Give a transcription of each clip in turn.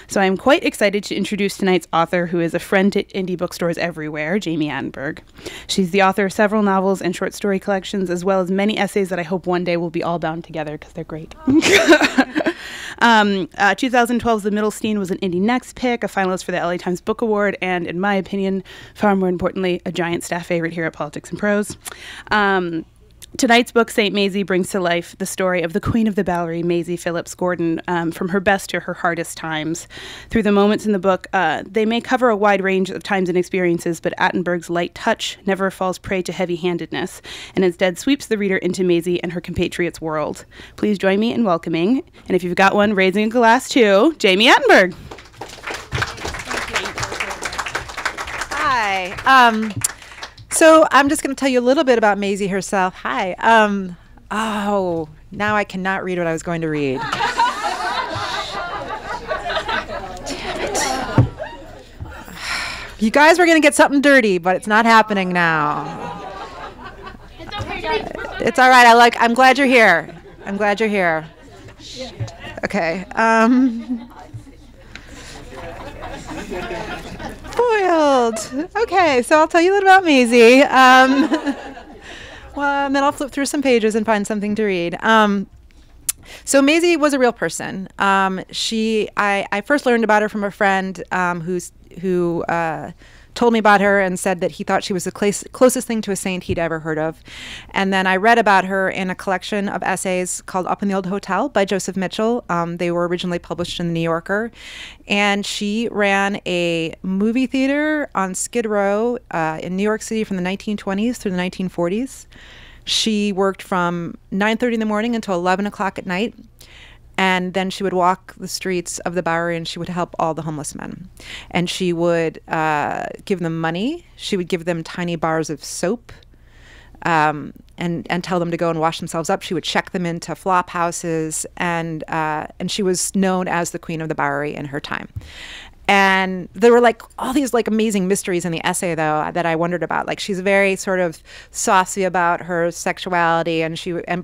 So I'm quite excited to introduce tonight's author, who is a friend to indie bookstores everywhere, Jami Attenberg. She's the author of several novels and short story collections, as well as many essays that I hope one day will be all bound together because they're great. 2012's The Middlestein was an Indie Next pick, a finalist for the LA Times Book Award, and in my opinion, far more importantly, a giant staff favorite here at Politics and Prose. Tonight's book, St. Mazie, brings to life the story of the Queen of the Bowery, Mazie Phillips-Gordon, from her best to her hardest times. Through the moments in the book, they may cover a wide range of times and experiences, but Attenberg's light touch never falls prey to heavy-handedness, and instead sweeps the reader into Mazie and her compatriots' world. Please join me in welcoming, and if you've got one, raising a glass to Jami Attenberg. Hi. So I'm just going to tell you a little bit about Mazie herself. Hi. Oh, now I cannot read what I was going to read. Damn it. You guys were going to get something dirty, but it's not happening now. It's all right. I'm glad you're here. I'm glad you're here. Okay. Spoiled. Okay, so I'll tell you a little about Mazie. Well, and then I'll flip through some pages and find something to read. So Mazie was a real person. I first learned about her from a friend who told me about her and said that he thought she was the closest thing to a saint he'd ever heard of. And then I read about her in a collection of essays called Up in the Old Hotel by Joseph Mitchell. They were originally published in The New Yorker. And she ran a movie theater on Skid Row in New York City from the 1920s through the 1940s. She worked from 9:30 in the morning until 11 o'clock at night. And then she would walk the streets of the Bowery and she would help all the homeless men. And she would give them money. She would give them tiny bars of soap and tell them to go and wash themselves up. She would check them into flop houses. And she was known as the Queen of the Bowery in her time. And there were like all these like amazing mysteries in the essay though that I wondered about. Like she's very sort of saucy about her sexuality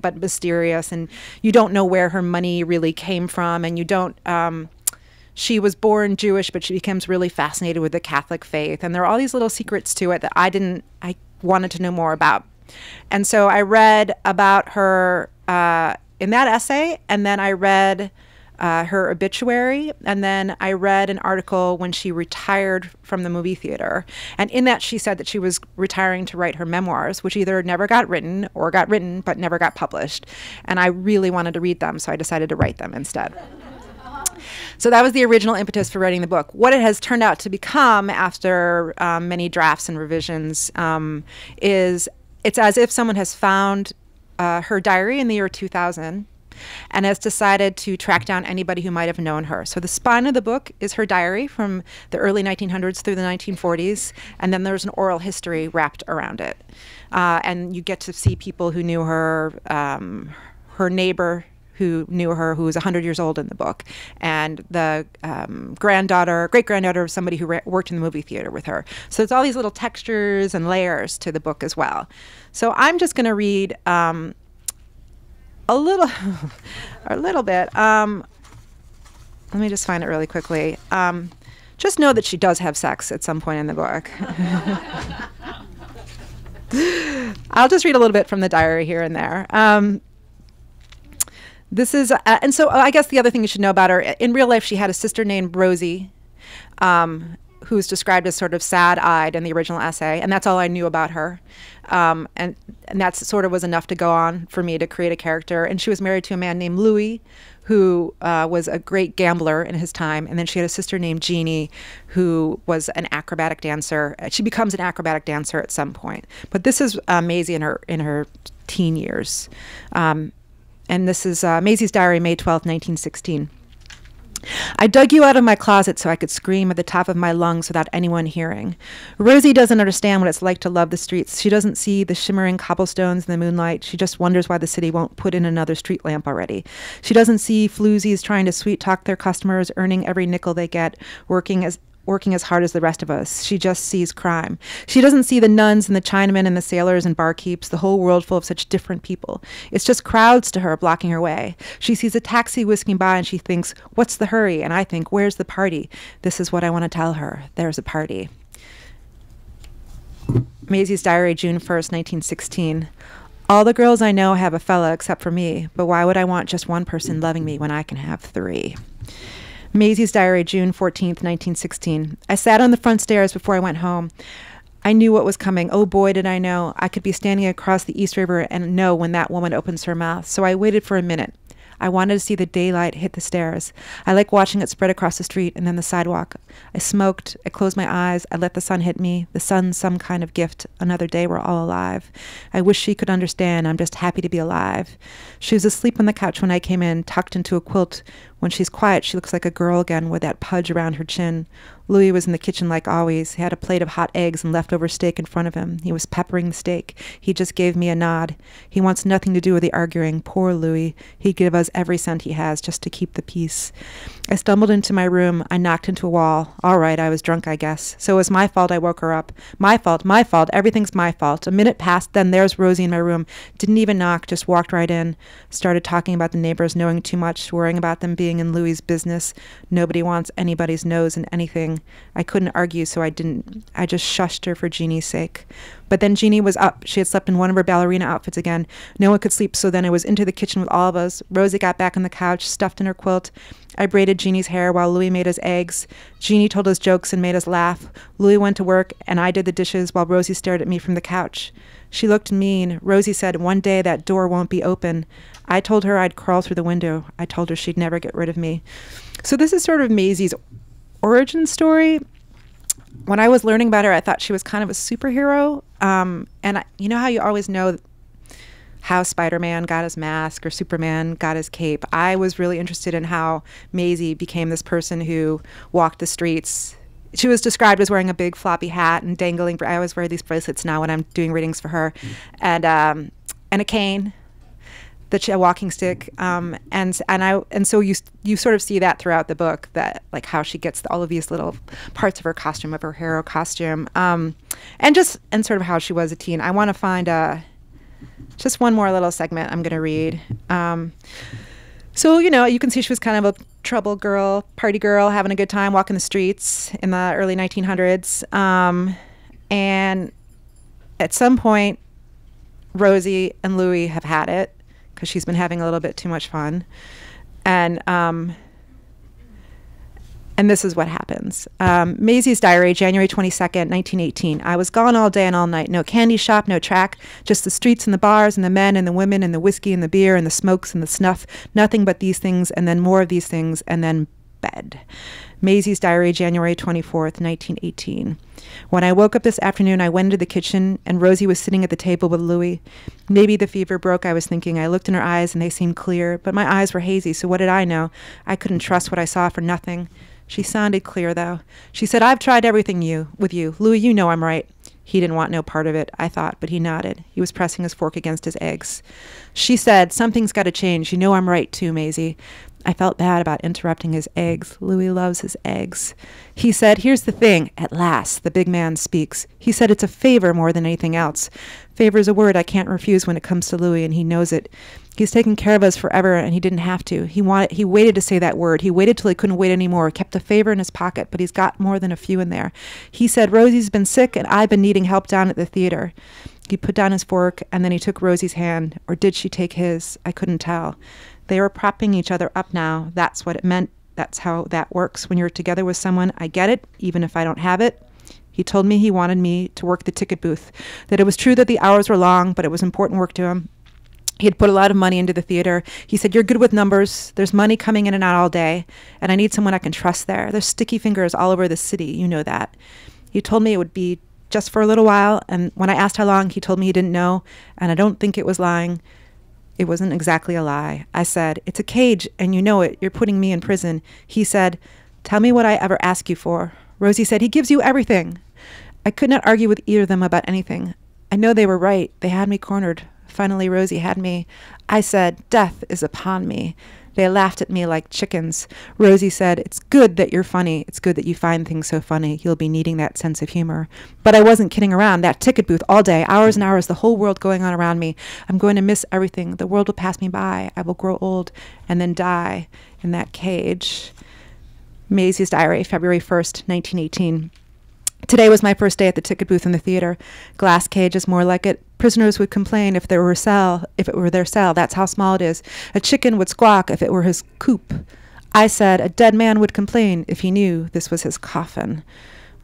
but mysterious, and you don't know where her money really came from, and you don't she was born Jewish, but she becomes really fascinated with the Catholic faith, and there are all these little secrets to it that I wanted to know more about. And so I read about her in that essay, and then I read her obituary, and then I read an article when she retired from the movie theater. And in that she said that she was retiring to write her memoirs, which either never got written or got written but never got published. And I really wanted to read them, so I decided to write them instead. So that was the original impetus for writing the book. What it has turned out to become after many drafts and revisions is it's as if someone has found her diary in the year 2000 and has decided to track down anybody who might have known her. So the spine of the book is her diary from the early 1900s through the 1940s, and then there's an oral history wrapped around it. And you get to see people who knew her, her neighbor who knew her, who was 100 years old in the book, and the great-granddaughter of somebody who worked in the movie theater with her. So it's all these little textures and layers to the book as well. So I'm just going to read a little bit. Let me just find it really quickly. Just know that she does have sex at some point in the book. I'll just read a little bit from the diary here and there. This is, and so I guess the other thing you should know about her, in real life she had a sister named Rosie, who's described as sort of sad-eyed in the original essay, and that's all I knew about her. And that sort of was enough to go on for me to create a character. And she was married to a man named Louis, who was a great gambler in his time. And then she had a sister named Jeannie, who was an acrobatic dancer. She becomes an acrobatic dancer at some point. But this is Mazie in her teen years. And this is Mazie's diary, May 12th, 1916. I dug you out of my closet so I could scream at the top of my lungs without anyone hearing. Rosie doesn't understand what it's like to love the streets. She doesn't see the shimmering cobblestones in the moonlight. She just wonders why the city won't put in another street lamp already. She doesn't see floozies trying to sweet-talk their customers, earning every nickel they get, working working as hard as the rest of us. She just sees crime. She doesn't see the nuns and the Chinamen and the sailors and barkeeps, the whole world full of such different people. It's just crowds to her blocking her way. She sees a taxi whisking by and she thinks, what's the hurry? And I think, where's the party? This is what I want to tell her. There's a party. Mazie's diary, June 1st, 1916. All the girls I know have a fella except for me, but why would I want just one person loving me when I can have three? Mazie's diary, June 14th, 1916. I sat on the front stairs before I went home. I knew what was coming. Oh boy, did I know. I could be standing across the East River and know when that woman opens her mouth. So I waited for a minute. I wanted to see the daylight hit the stairs. I like watching it spread across the street and then the sidewalk. I smoked. I closed my eyes. I let the sun hit me. The sun's some kind of gift. Another day we're all alive. I wish she could understand. I'm just happy to be alive. She was asleep on the couch when I came in, tucked into a quilt. When she's quiet, she looks like a girl again with that pudge around her chin. Louis was in the kitchen like always. He had a plate of hot eggs and leftover steak in front of him. He was peppering the steak. He just gave me a nod. He wants nothing to do with the arguing. Poor Louis. He'd give us every cent he has just to keep the peace. I stumbled into my room. I knocked into a wall. All right, I was drunk, I guess. So it was my fault I woke her up. My fault, my fault. Everything's my fault. A minute passed, then there's Rosie in my room. Didn't even knock, just walked right in. Started talking about the neighbors knowing too much, worrying about them being in Louis's business. Nobody wants anybody's nose in anything. I couldn't argue, so I didn't. I just shushed her for Jeannie's sake. But then Jeannie was up. She had slept in one of her ballerina outfits again. No one could sleep, so then I was into the kitchen with all of us. Rosie got back on the couch, stuffed in her quilt. I braided Jeannie's hair while Louis made us eggs. Jeannie told us jokes and made us laugh. Louis went to work, and I did the dishes while Rosie stared at me from the couch. She looked mean. Rosie said, one day that door won't be open. I told her I'd crawl through the window. I told her she'd never get rid of me. So this is sort of Mazie's origin story. When I was learning about her, I thought she was kind of a superhero. You know how you always know how Spider-Man got his mask or Superman got his cape? I was really interested in how Mazie became this person who walked the streets. She was described as wearing a big floppy hat and dangling. I always wear these bracelets now when I'm doing readings for her, and a cane, a walking stick, and so you sort of see that throughout the book, that like how she gets all of these little parts of her costume, of her hero costume, and sort of how she was a teen. I want to find just one more little segment I'm going to read. So, you can see she was kind of a trouble girl, party girl, having a good time, walking the streets in the early 1900s. And at some point, Rosie and Louis have had it because she's been having a little bit too much fun. And this is what happens. Mazie's diary, January 22nd, 1918. I was gone all day and all night. No candy shop, no track, just the streets and the bars and the men and the women and the whiskey and the beer and the smokes and the snuff. Nothing but these things and then more of these things and then bed. Mazie's diary, January 24th, 1918. When I woke up this afternoon, I went into the kitchen and Rosie was sitting at the table with Louis. Maybe the fever broke, I was thinking. I looked in her eyes and they seemed clear, but my eyes were hazy, so what did I know? I couldn't trust what I saw for nothing. She sounded clear, though. She said, I've tried everything with you. Louis, you know I'm right. He didn't want no part of it, I thought, but he nodded. He was pressing his fork against his eggs. She said, something's got to change. You know I'm right, too, Mazie. I felt bad about interrupting his eggs. Louis loves his eggs. He said, here's the thing. At last, the big man speaks. He said it's a favor more than anything else. Favor is a word I can't refuse when it comes to Louis, and he knows it. He's taken care of us forever, and he didn't have to. He waited to say that word. He waited till he couldn't wait anymore, kept the favor in his pocket, but he's got more than a few in there. He said, Rosie's been sick, and I've been needing help down at the theater. He put down his fork, and then he took Rosie's hand. Or did she take his? I couldn't tell. They were propping each other up now. That's what it meant. That's how that works when you're together with someone. I get it, even if I don't have it. He told me he wanted me to work the ticket booth, that it was true that the hours were long, but it was important work to him. He had put a lot of money into the theater. He said, you're good with numbers. There's money coming in and out all day, and I need someone I can trust there. There's sticky fingers all over the city. You know that. He told me it would be just for a little while, and when I asked how long, he told me he didn't know, and I don't think it was lying. It wasn't exactly a lie. I said, it's a cage, and you know it. You're putting me in prison. He said, tell me what I ever ask you for. Rosie said, he gives you everything. I could not argue with either of them about anything. I know they were right. They had me cornered. Finally, Rosie had me. I said, death is upon me. They laughed at me like chickens. Rosie said, "It's good that you're funny. It's good that you find things so funny. You'll be needing that sense of humor." But I wasn't kidding around. That ticket booth all day, hours and hours, the whole world going on around me. I'm going to miss everything. The world will pass me by. I will grow old and then die in that cage. Maisie's diary, February 1st, 1918. Today was my first day at the ticket booth in the theater. Glass cage is more like it. Prisoners would complain if it were their cell. That's how small it is. A chicken would squawk if it were his coop. I said a dead man would complain if he knew this was his coffin.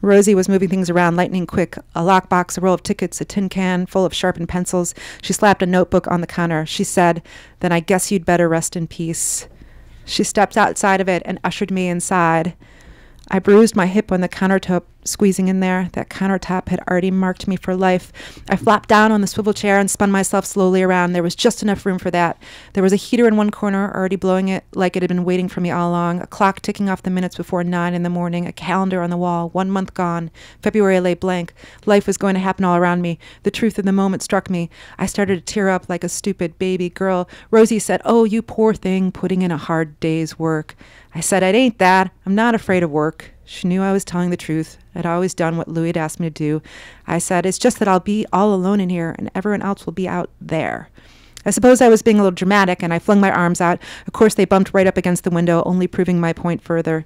Rosie was moving things around lightning quick. A lockbox, a roll of tickets, a tin can full of sharpened pencils. She slapped a notebook on the counter. She said, "Then I guess you'd better rest in peace." She stepped outside of it and ushered me inside. I bruised my hip on the countertop, squeezing in there. That countertop had already marked me for life. I flopped down on the swivel chair and spun myself slowly around. There was just enough room for that. There was a heater in one corner, already blowing it like it had been waiting for me all along. A clock ticking off the minutes before 9 in the morning. A calendar on the wall. 1 month gone. February lay blank. Life was going to happen all around me. The truth of the moment struck me. I started to tear up like a stupid baby girl. Rosie said, "Oh, you poor thing, putting in a hard day's work." I said, "It ain't that. I'm not afraid of work." She knew I was telling the truth. I'd always done what Louis had asked me to do. I said, "It's just that I'll be all alone in here and everyone else will be out there." I suppose I was being a little dramatic, and I flung my arms out. Of course, they bumped right up against the window, only proving my point further.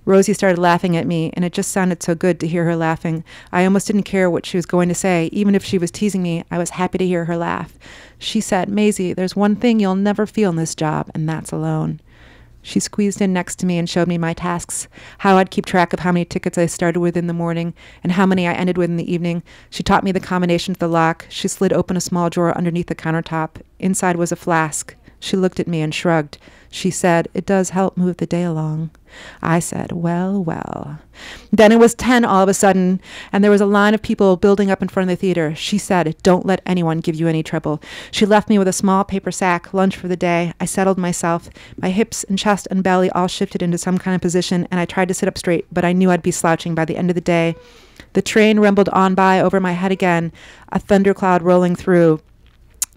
Rosie started laughing at me, and it just sounded so good to hear her laughing. I almost didn't care what she was going to say. Even if she was teasing me, I was happy to hear her laugh. She said, "Mazie, there's one thing you'll never feel in this job, and that's alone." She squeezed in next to me and showed me my tasks, how I'd keep track of how many tickets I started with in the morning and how many I ended with in the evening. She taught me the combination to the lock. She slid open a small drawer underneath the countertop. Inside was a flask. She looked at me and shrugged. She said, "It does help move the day along." I said, "Well, well." Then it was 10 all of a sudden, and there was a line of people building up in front of the theater. She said, "Don't let anyone give you any trouble." She left me with a small paper sack, lunch for the day. I settled myself. My hips and chest and belly all shifted into some kind of position, and I tried to sit up straight, but I knew I'd be slouching by the end of the day. The train rumbled on by over my head again, a thundercloud rolling through.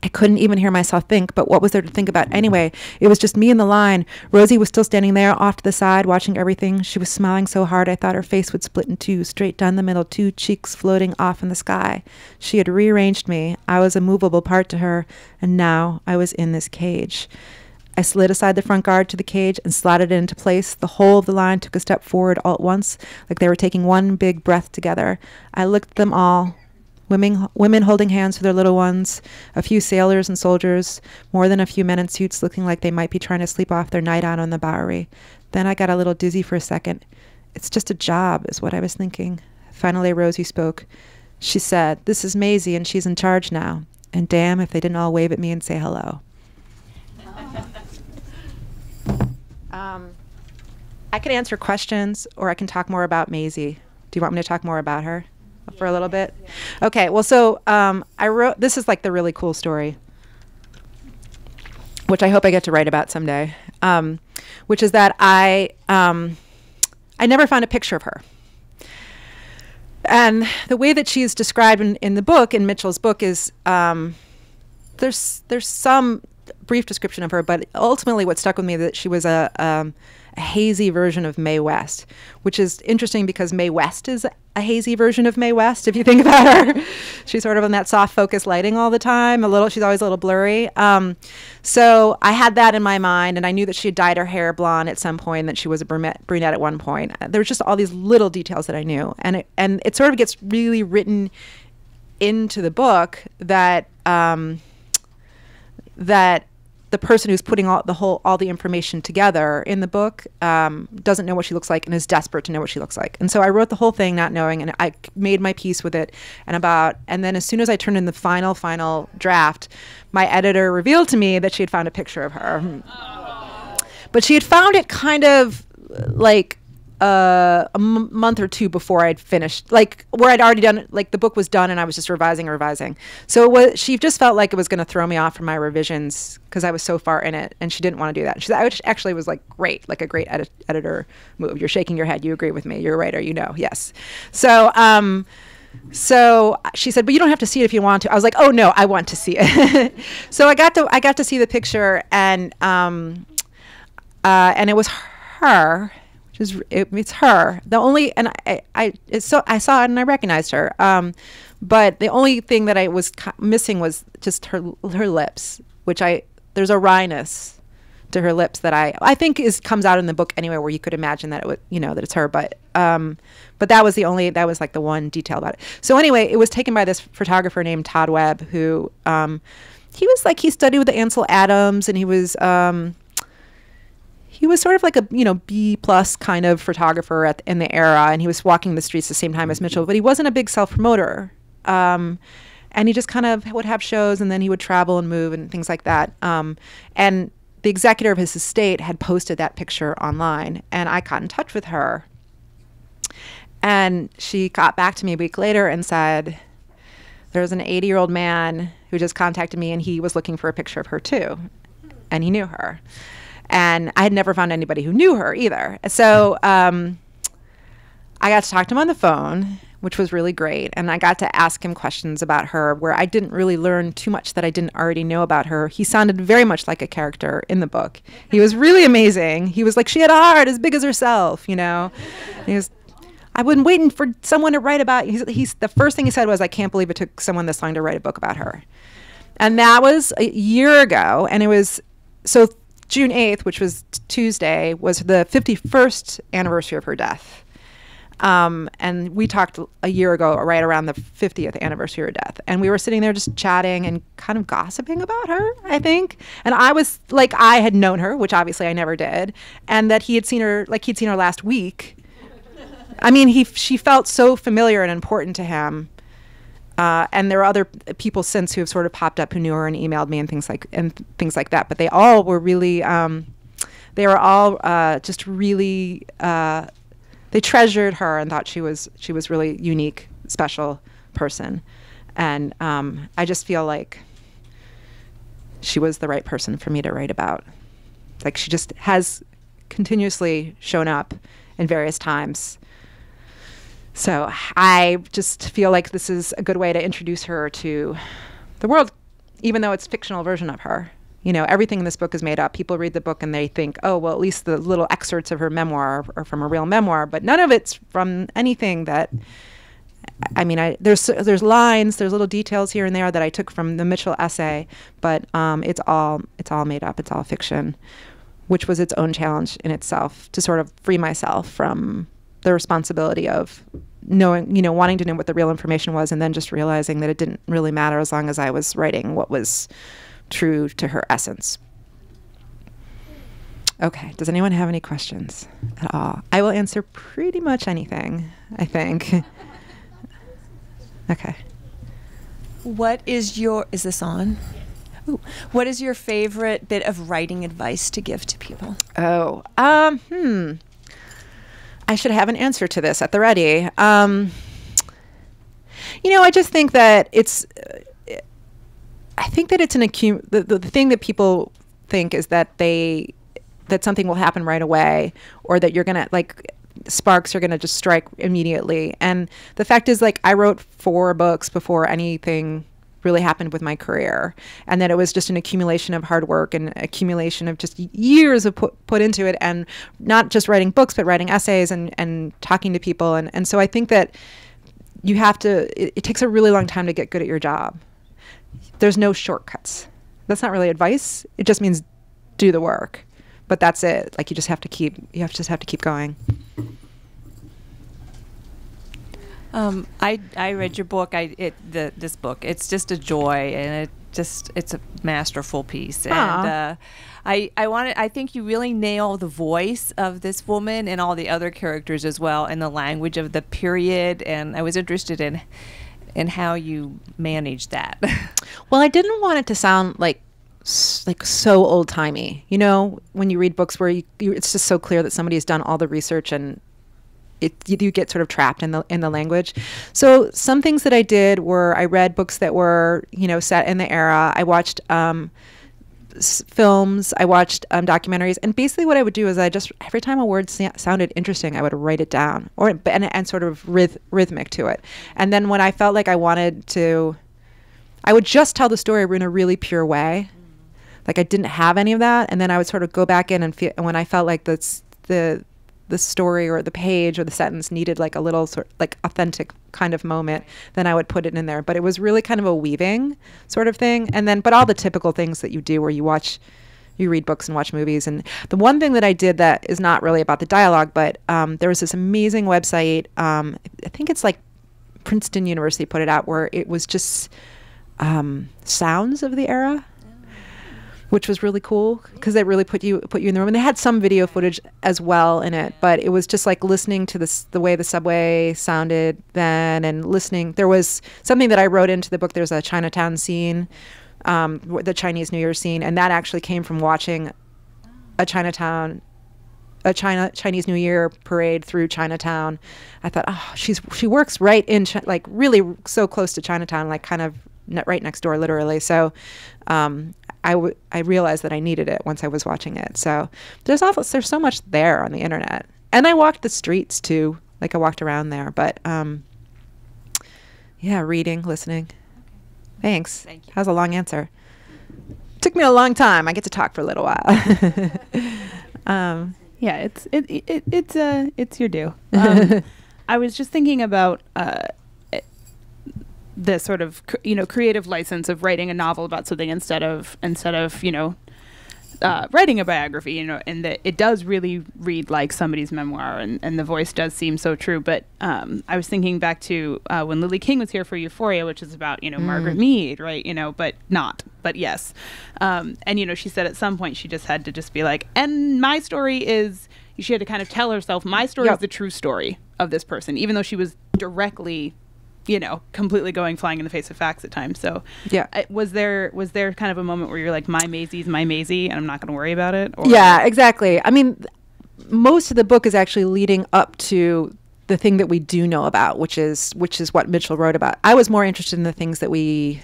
I couldn't even hear myself think, but what was there to think about anyway? It was just me in the line. Rosie was still standing there off to the side, watching everything. She was smiling so hard I thought her face would split in two, straight down the middle, 2 cheeks floating off in the sky. She had rearranged me. I was a movable part to her, and now I was in this cage. I slid aside the front guard to the cage and slotted it into place. The whole of the line took a step forward all at once, like they were taking one big breath together. I looked at them all. Women holding hands for their little ones, a few sailors and soldiers, more than a few men in suits looking like they might be trying to sleep off their night out on the Bowery. Then I got a little dizzy for a second. It's just a job, is what I was thinking. Finally, Rosie spoke. She said, "This is Mazie, and she's in charge now. And damn if they didn't all wave at me and say hello." I can answer questions, or I can talk more about Mazie. Do you want me to talk more about her? For a little bit? Okay, well, so I wrote, this is like the really cool story, which I hope I get to write about someday, which is that I never found a picture of her. And the way that she's described in the book, in Mitchell's book, is there's some brief description of her, but ultimately what stuck with me that she was a hazy version of Mae West, which is interesting because Mae West is a hazy version of Mae West. If you think about her, she's sort of on that soft focus lighting all the time. She's always a little blurry. So I had that in my mind, and I knew that she had dyed her hair blonde at some point, and that she was a brunette at one point. There was just all these little details that I knew, and it sort of gets really written into the book that the person who's putting all the information together in the book doesn't know what she looks like and is desperate to know what she looks like. And so I wrote the whole thing not knowing, and I made my peace with it. And then as soon as I turned in the final draft, my editor revealed to me that she had found a picture of her. But she had found it kind of like a month or two before I'd finished, like where I'd already done, like the book was done and I was just revising. So she just felt like it was going to throw me off from my revisions because I was so far in it, and she didn't want to do that. Which actually was like great, like a great editor move. You're shaking your head. You agree with me. You're a writer. You know. Yes. So she said, "But you don't have to see it if you want to." I was like, "Oh no, I want to see it." So I got to see the picture, and and it was her, which is it's her. The only and I saw it and I recognized her. But the only thing that I was missing was just her lips, which there's a wryness to her lips that I think comes out in the book anyway, where you could imagine that it would, that it's her. But that was like the one detail about it. So anyway, it was taken by this photographer named Todd Webb, who he studied with the Ansel Adams, and he was sort of like a B+ kind of photographer in the era, and he was walking the streets the same time as Mitchell, but he wasn't a big self-promoter. And he just kind of would have shows, and then he would travel and move and things like that. And the executor of his estate had posted that picture online, and I got in touch with her. And she got back to me a week later and said, there's an 80-year-old man who just contacted me, and he was looking for a picture of her too. And he knew her. And I had never found anybody who knew her either. So I got to talk to him on the phone, which was really great. And I got to ask him questions about her where I didn't really learn too much that I didn't already know about her. He sounded very much like a character in the book. He was really amazing. He was like, she had a heart as big as herself, And he was, I've been waiting for someone to write about. He's the first thing he said was, I can't believe it took someone this long to write a book about her. And that was a year ago. And it was, so June 8th, which was Tuesday, was the 51st anniversary of her death. And we talked a year ago, right around the 50th anniversary of her death. And we were sitting there just chatting and kind of gossiping about her, I think. And I was like, I had known her, which obviously I never did. And that he'd seen her last week. I mean, she felt so familiar and important to him. And there were other people since who have sort of popped up who knew her and emailed me and things like that. But they all were really, just really, they treasured her and thought she was really unique, special person. And I just feel like she was the right person for me to write about. Like, she just has continuously shown up in various times. So I just feel like this is a good way to introduce her to the world, even though it's a fictional version of her. Everything in this book is made up. People read the book and they think, oh, well, at least the little excerpts of her memoir are from a real memoir, but none of it's from anything that, I mean, there's lines, there's little details here and there that I took from the Mitchell essay, but it's all made up. It's all fiction, which was its own challenge in itself, to sort of free myself from the responsibility of knowing, wanting to know what the real information was, and then just realizing that it didn't really matter as long as I was writing what was true to her essence. Okay, does anyone have any questions at all? I will answer pretty much anything, I think. Okay. Is this on? Ooh. What is your favorite bit of writing advice to give to people? Oh, I should have an answer to this at the ready. I just think that it's the thing that people think is that something will happen right away, or that you're gonna, like, sparks are gonna just strike immediately. And the fact is, like, I wrote 4 books before anything really happened with my career, and that it was just an accumulation of hard work and accumulation of just years of put into it, and not just writing books, but writing essays and talking to people. And so I think that you have to, it takes a really long time to get good at your job. There's no shortcuts. That's not really advice. It just means do the work. But that's it. Like, you just have to keep going. I read your book. This book. It's just a joy, and it's a masterful piece. And I think you really nail the voice of this woman and all the other characters as well, and the language of the period. And I was interested in how you managed that. Well, I didn't want it to sound like so old timey. When you read books where it's just so clear that somebody has done all the research, and you get sort of trapped in the language. So some things that I did were, I read books that were set in the era. I watched films. I watched documentaries. And basically what I would do is every time a word sounded interesting, I would write it down, and sort of rhythmic to it. And then when I felt like I wanted to, I would just tell the story in a really pure way. like I didn't have any of that. And then I would sort of go back in and feel, and when I felt like the story or the page or the sentence needed like a little sort like authentic kind of moment, then I would put it in there. But it was really kind of a weaving sort of thing. And then, but all the typical things that you do where you read books and watch movies. And the one thing that I did that is not really about the dialogue, but there was this amazing website, I think it's like Princeton University put it out, where it was just sounds of the era, which was really cool because they really put you in the room. And they had some video footage as well in it, but it was just like listening to the way the subway sounded then, and listening. There was something that I wrote into the book. There's a Chinatown scene, the Chinese New Year scene, and that actually came from watching a Chinese New Year parade through Chinatown. I thought, oh, she works right in like really so close to Chinatown, like kind of right next door, literally. So I realized that I needed it once I was watching it. So there's so much there on the internet, and I walked the streets too. Like I walked around there, but yeah, reading, listening. Thanks. Thank you. That was a long answer. Took me a long time. I get to talk for a little while. Yeah, it's your due. I was just thinking about the sort of creative license of writing a novel about something instead of writing a biography, and that it does really read like somebody's memoir, and the voice does seem so true. But I was thinking back to when Lily King was here for Euphoria, which is about Margaret Mead, right? But yes, and she said at some point she just had to just be like, and my story is. She had to kind of tell herself, my story is the true story of this person, even though she was directly. Completely flying in the face of facts at times. So yeah, was there kind of a moment where you're like, my Maisie's my Maisie, and I'm not going to worry about it? Or? Yeah, exactly. I mean, most of the book is actually leading up to the thing that we do know about, which is what Mitchell wrote about. I was more interested in the things that we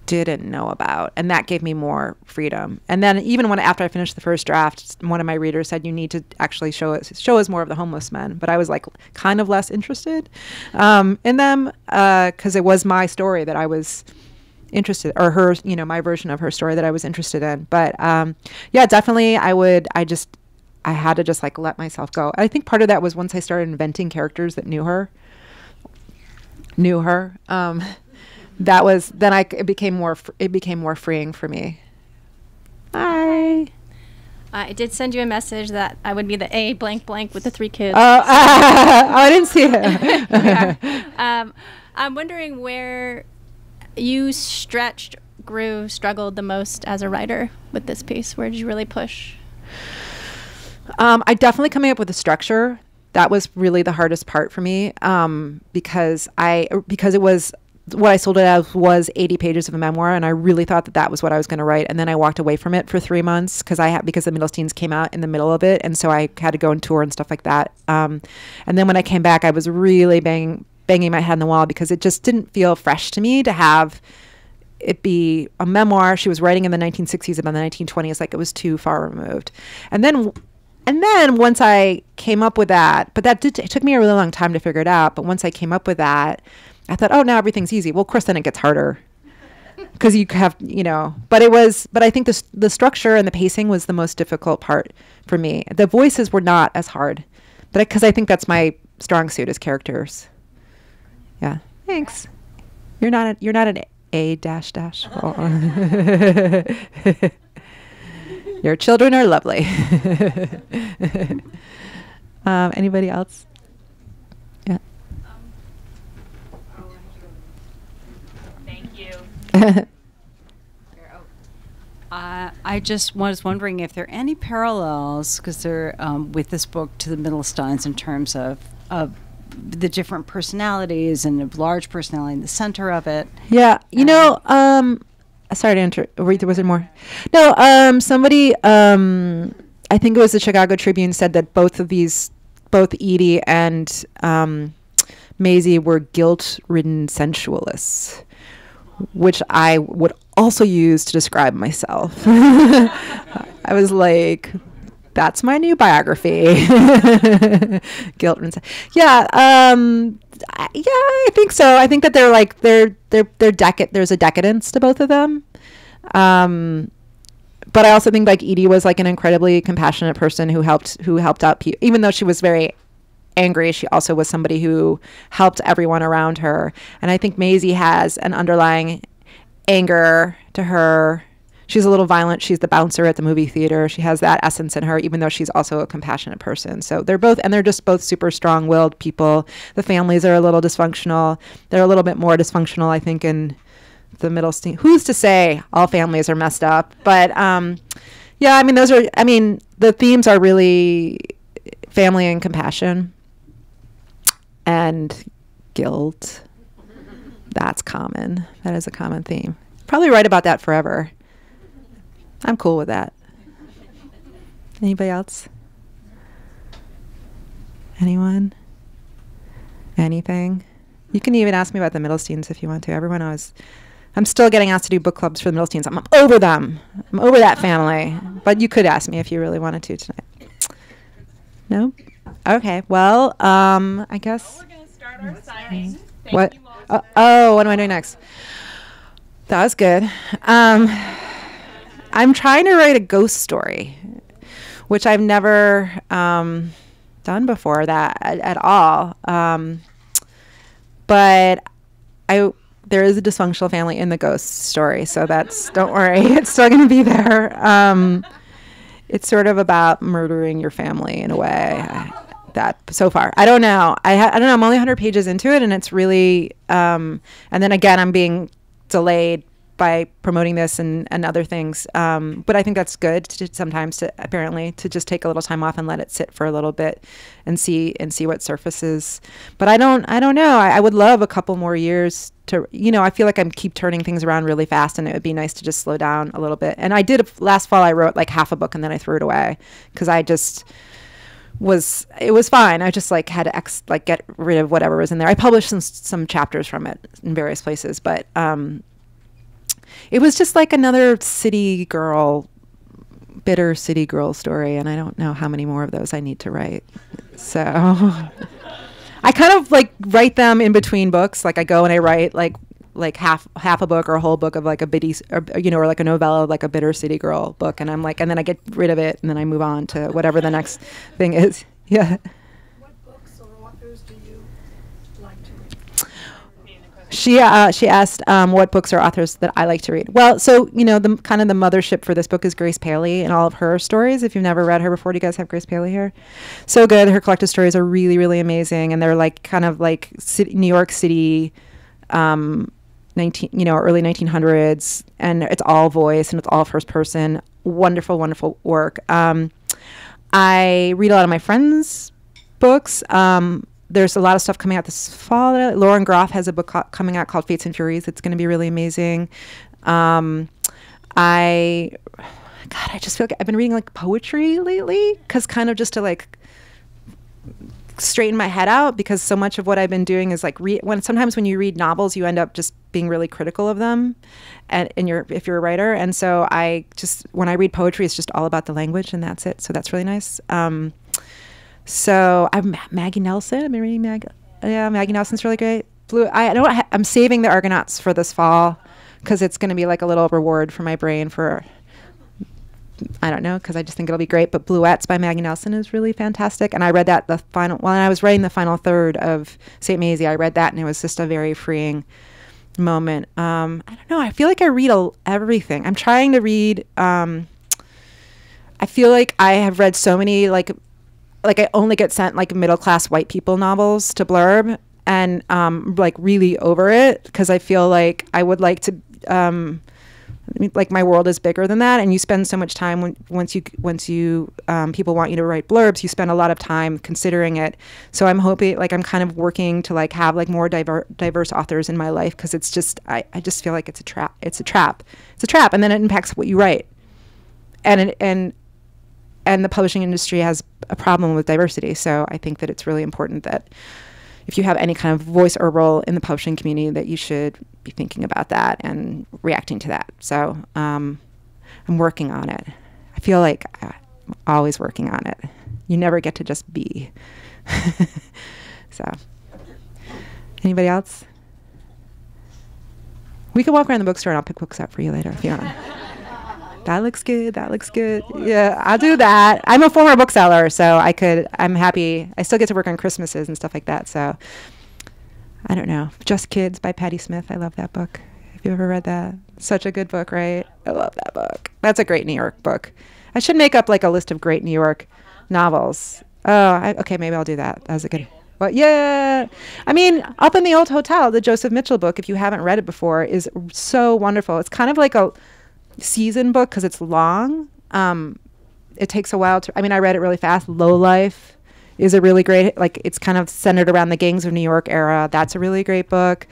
didn't know about, and that gave me more freedom. And then even after I finished the first draft, one of my readers said, you need to actually show us more of the homeless men. But I was like kind of less interested in them because it was my story that I was interested, or her, my version of her story that I was interested in. But yeah, definitely I had to just like let myself go. I think part of that was once I started inventing characters that knew her. It became more freeing for me. Hi. I did send you a message that I would be the A blank blank with the 3 kids. I didn't see it. I'm wondering where you stretched, grew, struggled the most as a writer with this piece. Where did you really push? I definitely coming up with a structure. That was really the hardest part for me because it was. What I sold it as was 80 pages of a memoir, and I really thought that was what I was going to write. And then I walked away from it for 3 months because the Middlesteins came out in the middle of it, and so I had to go on tour and stuff like that. And then when I came back, I was really banging my head on the wall because it just didn't feel fresh to me to have it be a memoir. She was writing in the 1960s about the 1920s, like it was too far removed. And then once I came up with that, but it took me a really long time to figure it out. But once I came up with that, I thought, oh, now everything's easy. Well, of course, then it gets harder because you have, but I think the structure and the pacing was the most difficult part for me. The voices were not as hard, but because I think that's my strong suit as characters. Yeah. Thanks. You're not an A dash dash. Your children are lovely. Anybody else? Yeah. I just was wondering if there are any parallels, because they're with this book, to the Middlesteins in terms of the different personalities and the large personality in the center of it. Yeah, sorry to read. Was there more? No, somebody, I think it was the Chicago Tribune, said that both Edie and Mazie were guilt-ridden sensualists, which I would also use to describe myself. I was like, that's my new biography. Guilt. Yeah. I think so. I think that they're there's a decadence to both of them. but I also think like Edie was like an incredibly compassionate person who helped out people. Even though she was very angry, she also was somebody who helped everyone around her. And I think Maisy has an underlying anger to her. She's a little violent. She's the bouncer at the movie theater. She has that essence in her, even though she's also a compassionate person. So they're just both super strong-willed people. The families are a little dysfunctional. They're a little bit more dysfunctional, I think, in the Middlestein. Who's to say all families are messed up? But yeah, the themes are really family and compassion and guilt. That's common. That is a common theme. Probably write about that forever. I'm cool with that. Anybody else? Anyone? Anything? You can even ask me about the Middlesteins if you want to. I'm still getting asked to do book clubs for the Middlesteins. I'm over them. I'm over that family. But you could ask me if you really wanted to tonight. No? Okay. Well, I guess. We're going to start our signing. What? What am I doing next? That was good. I'm trying to write a ghost story, which I've never done before that at all. But there is a dysfunctional family in the ghost story, so don't worry, it's still going to be there. It's sort of about murdering your family in a way. That so far, I don't know. I don't know. I'm only 100 pages into it, and it's really. And then again, I'm being delayed by promoting this and other things. But I think that's good sometimes to just take a little time off and let it sit for a little bit and see what surfaces. But I don't know. I would love a couple more years to, I feel like I keep turning things around really fast, and it would be nice to just slow down a little bit. And I did last fall, I wrote like half a book and then I threw it away because it was fine. I just like had to get rid of whatever was in there. I published some chapters from it in various places, but, it was just like another bitter city girl story, and I don't know how many more of those I need to write. So I kind of like write them in between books. Like I go and I write like half a book or a whole book of like a bitty, or like a novella of like a bitter city girl book, and I'm like, and then I get rid of it, and then I move on to whatever the next thing is. Yeah. What books or authors do you like to read? She asked what books or authors that I like to read. Well, so the kind of the mothership for this book is Grace Paley and all of her stories. If you've never read her before, do you guys have Grace Paley here? So good. Her collected stories are really, really amazing, and they're like kind of like New York City, early 1900s, and it's all voice and it's all first person. Wonderful, wonderful work. I read a lot of my friends' books. There's a lot of stuff coming out this fall. Lauren Groff has a book coming out called Fates and Furies. It's going to be really amazing. I just feel like I've been reading like poetry lately, because kind of just to like straighten my head out, because so much of what I've been doing is like sometimes when you read novels, you end up just being really critical of them, and if you're a writer. And so when I read poetry, it's just all about the language, and that's it. So that's really nice. So I'm Maggie Nelson. I've been reading Maggie. Yeah, Maggie Nelson's really great. I'm saving the Argonauts for this fall, because it's going to be like a little reward for my brain for, I don't know, because I just think it'll be great. But Bluets by Maggie Nelson is really fantastic. And I read that when I was writing the final third of St. Mazie, I read that, and it was just a very freeing moment. I don't know. I feel like I read everything. I'm trying to read. I feel like I have read so many like I only get sent like middle class white people novels to blurb, and like really over it, because I feel like I would like to like my world is bigger than that, and you spend so much time once you people want you to write blurbs, you spend a lot of time considering it. So I'm hoping, like, I'm kind of working to like have like more diverse authors in my life, because it's just I just feel like it's a trap, and then it impacts what you write, and the publishing industry has a problem with diversity. So I think that it's really important that if you have any kind of voice or role in the publishing community, that you should be thinking about that and reacting to that. So I'm working on it. I feel like I'm always working on it. You never get to just be. So anybody else? We can walk around the bookstore and I'll pick books up for you later if you want. That looks good. That looks good. Yeah, I'll do that. I'm a former bookseller, so I'm happy. I still get to work on Christmases and stuff like that. So I don't know. Just Kids by Patti Smith. I love that book. Have you ever read that? Such a good book, right? I love that book. That's a great New York book. I should make up like a list of great New York novels. Oh, okay, maybe I'll do that. That was a good. But yeah, I mean, Up in the Old Hotel, the Joseph Mitchell book, if you haven't read it before, is so wonderful. It's kind of like a season book because it's long. It takes a while to. I mean, I read it really fast. Low Life is a really great. Like, it's kind of centered around the gangs of New York era. That's a really great book.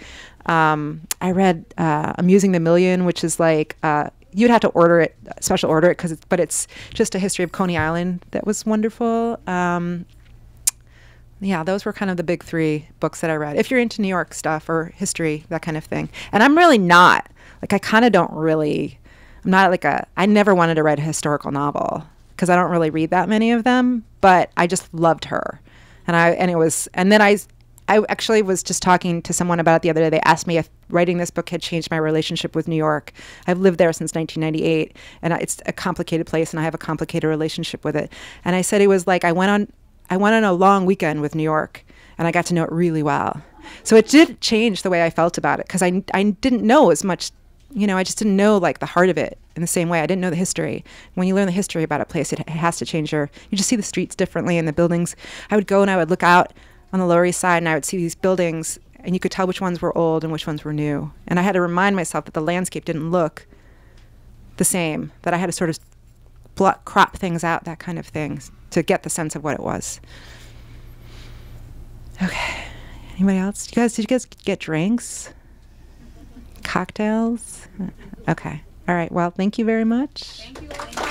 I read Amusing the Million, which is like you'd have to order it, special order it, but it's just a history of Coney Island that was wonderful. Yeah, those were kind of the big three books that I read. If you're into New York stuff or history, that kind of thing. And I'm really not. Like, I kind of don't really. I'm not like I never wanted to write a historical novel because I don't really read that many of them. But I just loved her, and then I actually was just talking to someone about it the other day. They asked me if writing this book had changed my relationship with New York. I've lived there since 1998, and it's a complicated place, and I have a complicated relationship with it. And I said it was like I went on a long weekend with New York, and I got to know it really well. So it did change the way I felt about it because I didn't know as much. I just didn't know like the heart of it in the same way. I didn't know the history. When you learn the history about a place, it has to change you just see the streets differently and the buildings. I would go and I would look out on the Lower East Side and I would see these buildings and you could tell which ones were old and which ones were new. And I had to remind myself that the landscape didn't look the same, that I had to sort of crop things out, that kind of thing, to get the sense of what it was. Okay. Anybody else? Did you guys get drinks? Cocktails? Okay. All right. Well, thank you very much. Thank you.